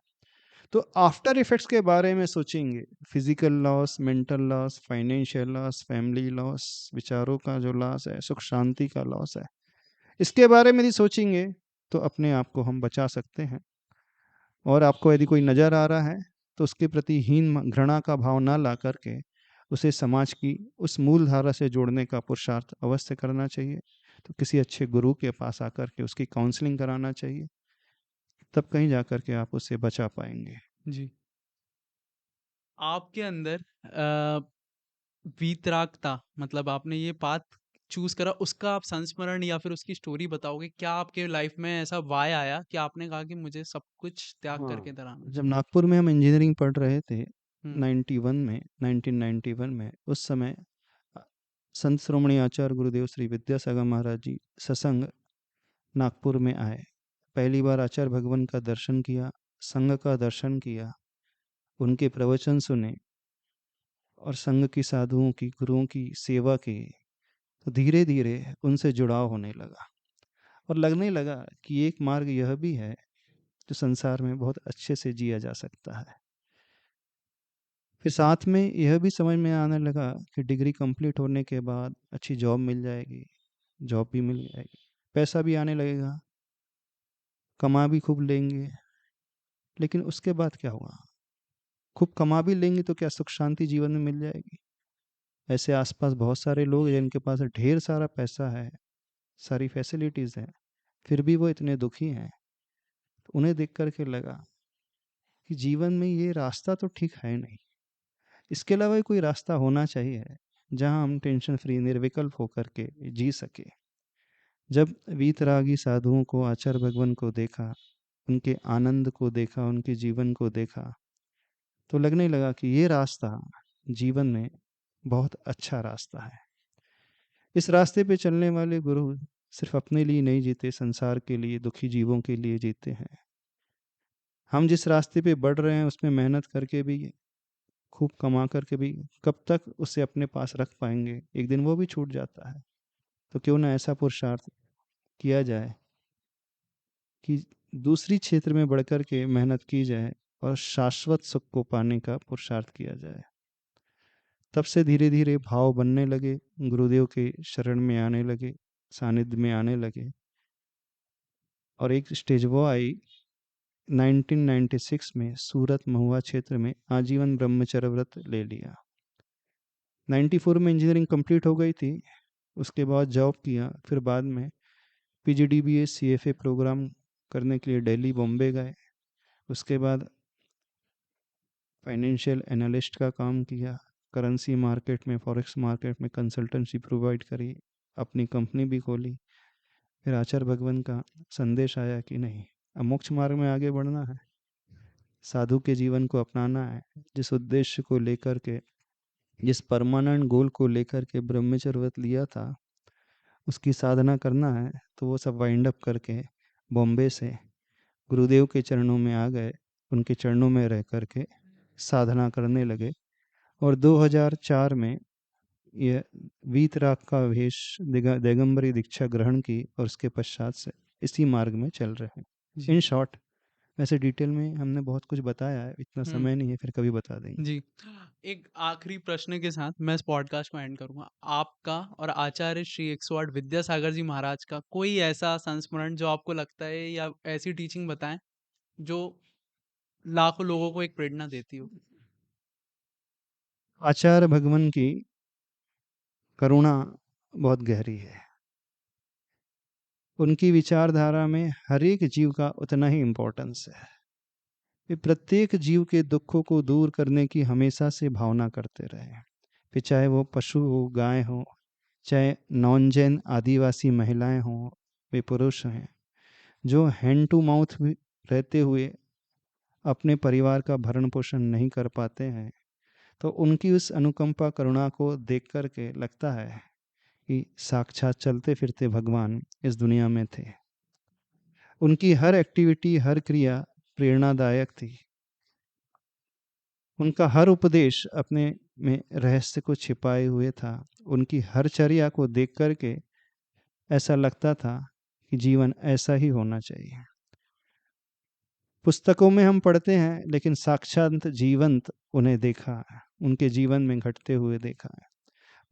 तो आफ्टर इफेक्ट्स के बारे में सोचेंगे, physical loss, mental loss, financial loss, family loss, विचारों का जो लॉस है, सुख शांति का लॉस है, इसके बारे में यदि सोचेंगे तो अपने आप को हम बचा सकते हैं। और आपको यदि कोई नज़र आ रहा है तो उसके प्रति हीन घृणा का भाव ना ला करके उसे समाज की उस मूल धारा से जोड़ने का पुरुषार्थ अवश्य करना चाहिए। तो किसी अच्छे गुरु के पास आकर के उसकी काउंसलिंग कराना चाहिए, तब कहीं जा कर के आप उससे बचा पाएंगे। जी। आपके अंदर वीतरागता, मतलब आपने ये पाथ चूज़ करा, उसका आप संस्मरण या फिर उसकी स्टोरी बताओगे? क्या आपके लाइफ में ऐसा वाय आया कि आपने कहा कि मुझे सब कुछ त्याग हाँ, करके इधर आना है? जब नागपुर में हम इंजीनियरिंग पढ़ रहे थे हुँ, 91 में 1991 में, उस समय अ, संत श्रोमणी आचार्य गुरुदेव श्री विद्यासागर महाराज जी सत्संग नागपुर में आए। पहली बार आचार्य भगवान का दर्शन किया, संघ का दर्शन किया, उनके प्रवचन सुने और संघ की, साधुओं की, गुरुओं की सेवा की। तो धीरे धीरे उनसे जुड़ाव होने लगा और लगने लगा कि एक मार्ग यह भी है जो संसार में बहुत अच्छे से जिया जा सकता है। फिर साथ में यह भी समझ में आने लगा कि डिग्री कंप्लीट होने के बाद अच्छी जॉब मिल जाएगी, जॉब भी मिल जाएगी, पैसा भी आने लगेगा, कमा भी खूब लेंगे। लेकिन उसके बाद क्या हुआ? खूब कमा भी लेंगे तो क्या सुख शांति जीवन में मिल जाएगी? ऐसे आसपास बहुत सारे लोग हैं जिनके पास ढेर सारा पैसा है, सारी फैसिलिटीज़ हैं, फिर भी वो इतने दुखी हैं। तो उन्हें देख कर के लगा कि जीवन में ये रास्ता तो ठीक है नहीं, इसके अलावा भी कोई रास्ता होना चाहिए जहाँ हम टेंशन फ्री निर्विकल्प होकर के जी सके। जब वीतरागी साधुओं को, आचार्य भगवान को देखा, उनके आनंद को देखा, उनके जीवन को देखा, तो लगने लगा कि ये रास्ता जीवन में बहुत अच्छा रास्ता है। इस रास्ते पे चलने वाले गुरु सिर्फ अपने लिए नहीं जीते, संसार के लिए, दुखी जीवों के लिए जीते हैं। हम जिस रास्ते पे बढ़ रहे हैं उसमें मेहनत करके भी, खूब कमा करके भी कब तक उसे अपने पास रख पाएंगे? एक दिन वो भी छूट जाता है। तो क्यों ना ऐसा पुरुषार्थ किया जाए कि दूसरी क्षेत्र में बढ़कर के मेहनत की जाए और शाश्वत सुख को पाने का पुरुषार्थ किया जाए। तब से धीरे धीरे भाव बनने लगे, गुरुदेव के शरण में आने लगे, सानिध्य में आने लगे। और एक स्टेज वो आई 1996 में, सूरत महुआ क्षेत्र में आजीवन ब्रह्मचर्य व्रत ले लिया। 94 में इंजीनियरिंग कंप्लीट हो गई थी, उसके बाद जॉब किया, फिर बाद में पीजीडीबीए सीएफए प्रोग्राम करने के लिए दिल्ली बॉम्बे गए। उसके बाद फाइनेंशियल एनालिस्ट का काम किया, करेंसी मार्केट में, फॉरेक्स मार्केट में कंसल्टेंसी प्रोवाइड करी, अपनी कंपनी भी खोली। फिर आचार्य भगवान का संदेश आया कि नहीं, अब मोक्ष मार्ग में आगे बढ़ना है, साधु के जीवन को अपनाना है। जिस उद्देश्य को लेकर के, जिस परमानेंट गोल को लेकर के ब्रह्मचर्य व्रत लिया था, उसकी साधना करना है। तो वो सब वाइंड अप करके बॉम्बे से गुरुदेव के चरणों में आ गए, उनके चरणों में रह करके साधना करने लगे। और 2004 में ये वीतराग का वेश, दिगंबरी दीक्षा ग्रहण की और उसके पश्चात से इसी मार्ग में चल रहे हैं। जी। इन शॉर्ट, वैसे डिटेल में हमने बहुत कुछ बताया है, इतना हुँ, समय नहीं है, फिर कभी बता देंगे। जी। एक आखिरी प्रश्न के साथ मैं इस पॉडकास्ट को एंड करूँगा। आपका और आचार्य श्री 108 विद्यासागर जी महाराज का कोई ऐसा संस्मरण जो आपको लगता है, या ऐसी टीचिंग बताएँ जो लाखों लोगों को एक प्रेरणा देती हो? आचार्य भगवान की करुणा बहुत गहरी है। उनकी विचारधारा में हर एक जीव का उतना ही इम्पोर्टेंस है। वे प्रत्येक जीव के दुखों को दूर करने की हमेशा से भावना करते रहे। फिर चाहे वो पशु हो, गाय हो, चाहे नॉन जैन आदिवासी महिलाएं हों, वे पुरुष हैं जो हैंड टू माउथ रहते हुए अपने परिवार का भरण पोषण नहीं कर पाते हैं। तो उनकी उस अनुकंपा, करुणा को देख कर के लगता है कि साक्षात चलते फिरते भगवान इस दुनिया में थे। उनकी हर एक्टिविटी, हर क्रिया प्रेरणादायक थी। उनका हर उपदेश अपने में रहस्य को छिपाए हुए था। उनकी हर चर्या को देख करके ऐसा लगता था कि जीवन ऐसा ही होना चाहिए। पुस्तकों में हम पढ़ते हैं, लेकिन साक्षात जीवंत उन्हें देखा है, उनके जीवन में घटते हुए देखा है।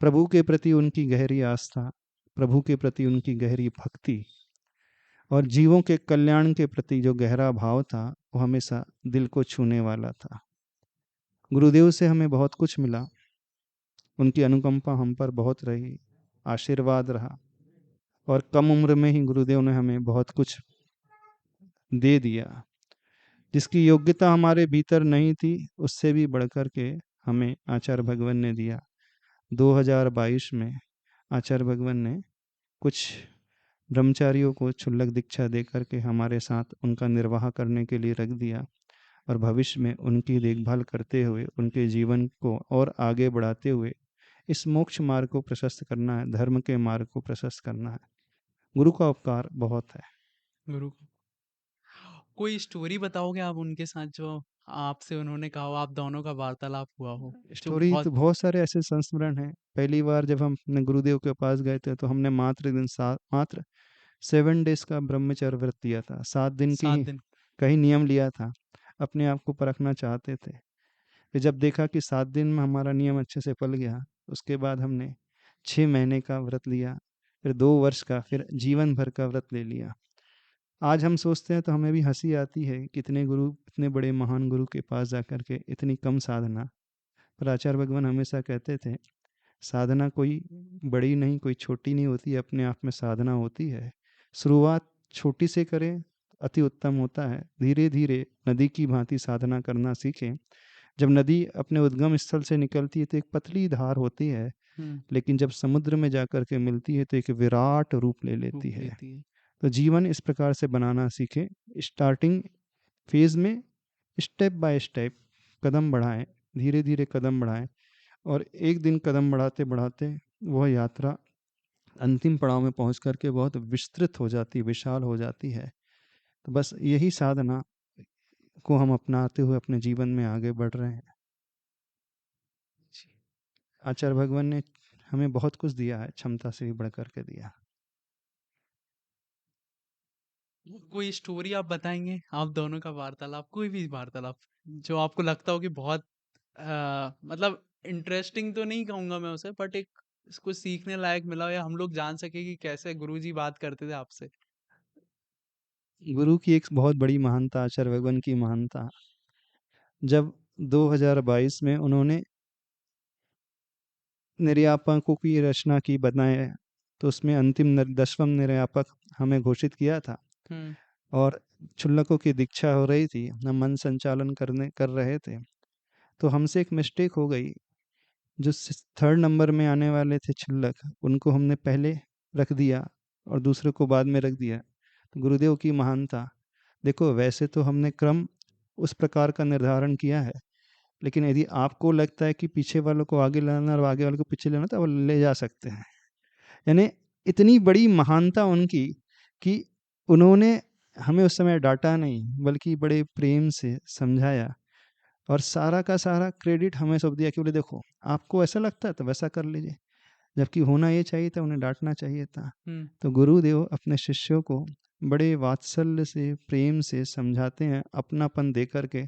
प्रभु के प्रति उनकी गहरी आस्था, प्रभु के प्रति उनकी गहरी भक्ति और जीवों के कल्याण के प्रति जो गहरा भाव था, वो हमेशा दिल को छूने वाला था। गुरुदेव से हमें बहुत कुछ मिला, उनकी अनुकंपा हम पर बहुत रही, आशीर्वाद रहा, और कम उम्र में ही गुरुदेव ने हमें बहुत कुछ दे दिया। जिसकी योग्यता हमारे भीतर नहीं थी, उससे भी बढ़कर के हमें आचार्य भगवान ने दिया। 2022 में आचार्य भगवान ने कुछ ब्रह्मचारियों को क्षुल्लक दीक्षा दे करके हमारे साथ उनका निर्वाह करने के लिए रख दिया, और भविष्य में उनकी देखभाल करते हुए उनके जीवन को और आगे बढ़ाते हुए इस मोक्ष मार्ग को प्रशस्त करना है, धर्म के मार्ग को प्रशस्त करना है। गुरु का उपकार बहुत है। गुरु कोई स्टोरी बताओगे आप उनके साथ, जो आपसे उन्होंने कहा हो, आप दोनों का वार्तालाप हुआ हो, जो स्टोरी तो बहुत बहुत सारे ऐसे संस्मरण हैं। पहली बार जब हम अपने गुरुदेव के पास गए थे, तो हमने मात्र 7 डेज का ब्रह्मचर्य व्रत दिया था। 7 दिन की 7 ही दिन कहीं नियम लिया था, अपने आप को परखना चाहते थे। फिर जब देखा कि 7 दिन में हमारा नियम अच्छे से पल गया, उसके बाद हमने 6 महीने का व्रत लिया, फिर 2 वर्ष का, फिर जीवन भर का व्रत ले लिया। आज हम सोचते हैं तो हमें भी हंसी आती है, कितने गुरु, इतने बड़े महान गुरु के पास जाकर के इतनी कम साधना। पर आचार्य भगवान हमेशा कहते थे, साधना कोई बड़ी नहीं, कोई छोटी नहीं होती, अपने आप में साधना होती है। शुरुआत छोटी से करें, अति उत्तम होता है। धीरे धीरे नदी की भांति साधना करना सीखें। जब नदी अपने उद्गम स्थल से निकलती है तो एक पतली धार होती है, लेकिन जब समुद्र में जाकर के मिलती है तो एक विराट रूप ले रूप लेती है। लेती है। तो जीवन इस प्रकार से बनाना सीखें। स्टार्टिंग फेज में स्टेप बाय स्टेप कदम बढ़ाएं, धीरे धीरे कदम बढ़ाएं, और एक दिन कदम बढ़ाते बढ़ाते वह यात्रा अंतिम पड़ाव में पहुंच करके बहुत विस्तृत हो जाती, विशाल हो जाती है। तो बस यही साधना को हम अपनाते हुए अपने जीवन में आगे बढ़ रहे हैं। जी। आचार्य भगवान ने हमें बहुत कुछ दिया है, क्षमता से भी बढ़ करके दिया। कोई स्टोरी आप बताएंगे, आप दोनों का वार्तालाप, कोई भी वार्तालाप जो आपको लगता हो कि बहुत मतलब इंटरेस्टिंग तो नहीं कहूंगा मैं उसे, बट एक कुछ सीखने लायक मिला हो, या हम लोग जान सके कि कैसे गुरुजी बात करते थे आपसे। गुरु की एक बहुत बड़ी महानता, आचार्य भगवान की महानता, जब 2022 में उन्होंने निर्यापकों की रचना की, बनाए, तो उसमें अंतिम 10वां निर्यापक हमें घोषित किया था, हम्म और क्षुल्लकों की दीक्षा हो रही थी, हम मन संचालन कर रहे थे। तो हमसे एक मिस्टेक हो गई। जो 3rd नंबर में आने वाले थे क्षुल्लक, उनको हमने पहले रख दिया और दूसरे को बाद में रख दिया। तो गुरुदेव की महानता देखो, वैसे तो हमने क्रम उस प्रकार का निर्धारण किया है, लेकिन यदि आपको लगता है कि पीछे वालों को आगे लाना और आगे वालों को पीछे लाना, तो वो ले जा सकते हैं। यानी इतनी बड़ी महानता उनकी कि उन्होंने हमें उस समय डांटा नहीं, बल्कि बड़े प्रेम से समझाया, और सारा का सारा क्रेडिट हमें सौंप दिया कि बोले देखो, आपको ऐसा लगता है तो वैसा कर लीजिए, जबकि होना ये चाहिए था, उन्हें डांटना चाहिए था। हम्म तो गुरुदेव अपने शिष्यों को बड़े वात्सल्य से, प्रेम से समझाते हैं, अपनापन दे करके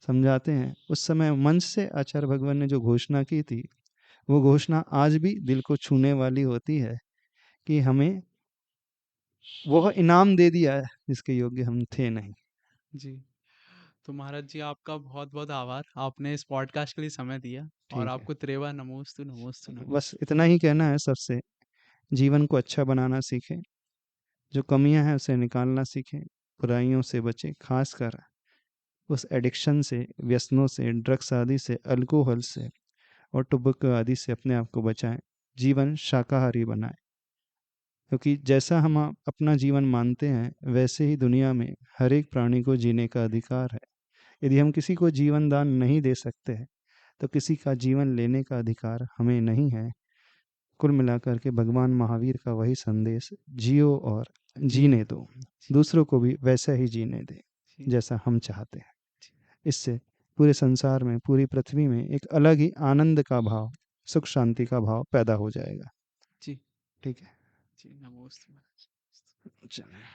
समझाते हैं। उस समय मंच से आचार्य भगवान ने जो घोषणा की थी, वो घोषणा आज भी दिल को छूने वाली होती है, कि हमें वह इनाम दे दिया है जिसके योग्य हम थे नहीं। जी। तो महाराज जी, आपका बहुत बहुत आभार, आपने इस पॉडकास्ट के लिए समय दिया, और ठीक है, आपको त्रेवा नमोस्तु नमोस्तु बस नमोस्तु। इतना ही कहना है सबसे। जीवन को अच्छा बनाना सीखें, जो कमियां हैं उसे निकालना सीखें, बुराइयों से बचें, खासकर उस एडिक्शन से, व्यसनों से, ड्रग्स आदि से, अल्कोहल से और टुबको आदि से अपने आप को बचाएं। जीवन शाकाहारी बनाएं, क्योंकि जैसा हम अपना जीवन मानते हैं, वैसे ही दुनिया में हर एक प्राणी को जीने का अधिकार है। यदि हम किसी को जीवन दान नहीं दे सकते हैं, तो किसी का जीवन लेने का अधिकार हमें नहीं है। कुल मिलाकर के भगवान महावीर का वही संदेश, जियो और जीने दो, जी। दूसरों को भी वैसा ही जीने दें जी। जैसा हम चाहते हैं। जी। इससे पूरे संसार में, पूरी पृथ्वी में एक अलग ही आनंद का भाव, सुख शांति का भाव पैदा हो जाएगा। जी ठीक है, जी नमोस्तु। चलिए।